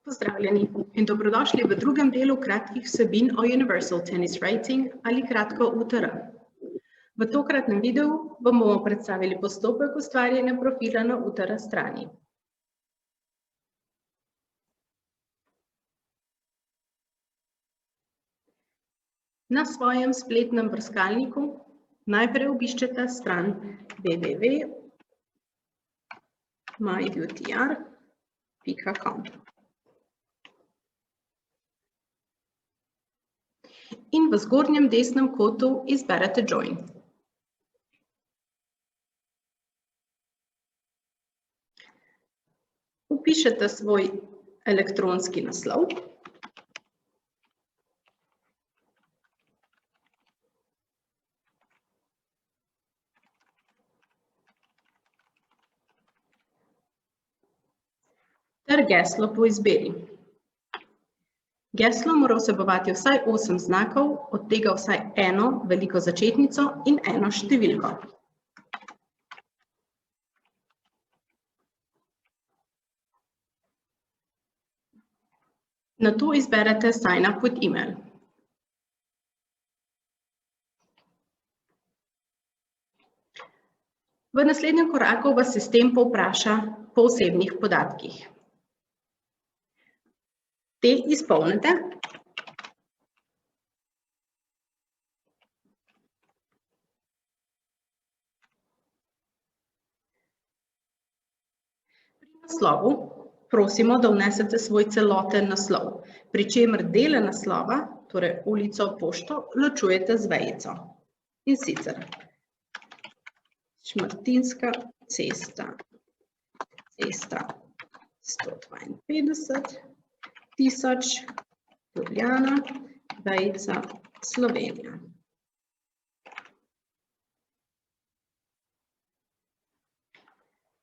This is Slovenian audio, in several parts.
Pozdravljeni in dobrodošli v drugem delu kratkih vsebin o Universal Tennis Rating ali kratko UTR. V tokratnem videu vam bomo predstavili postopek ustvarjanja profila na UTR strani. Na svojem spletnem brskalniku najprej obiščete stran www.myutr.com. In v zgornjem desnem kotu izberete Join. Vpišete svoj elektronski naslov. Ter geslo po izbiri. Geslo mora vsebovati vsaj 8 znakov, od tega vsaj eno veliko začetnico in eno številko. Nato izberete Sign up with email. V naslednjem koraku vas sistem povpraša po osebnih podatkih. Te izpolnite. Pri naslovu prosimo, da vnesete svoj celoten naslov, pri čemer dele naslova, torej ulico, pošto, ločujete z vejico. In sicer Šmartinska cesta 152 1000, Ljubljana, vejica, Slovenija.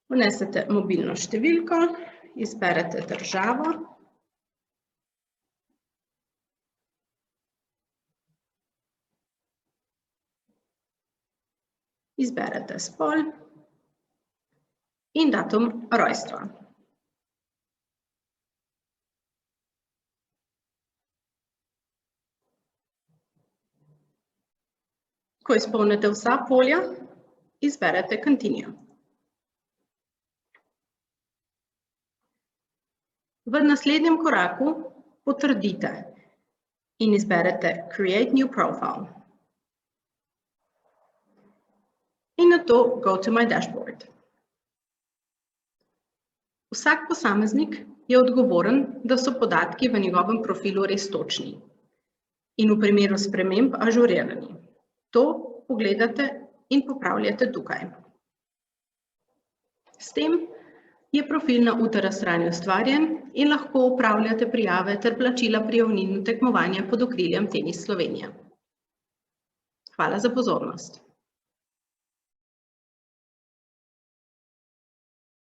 Vnesete mobilno številko, izberete državo. Izberete spol in datum rojstva. Ko izpolnite vsa polja, izberete Continue. V naslednjem koraku potrdite in izberete Create new profile. In nato Go to my dashboard. Vsak posameznik je odgovoren, da so podatki v njegovem profilu res točni in v primeru sprememb ažurirani. To pogledate in popravljate tukaj. S tem je profil na UTR strani ustvarjen in lahko opravljate prijave ter plačila prijavnin tekmovanja pod okriljem Tenis Slovenije. Hvala za pozornost.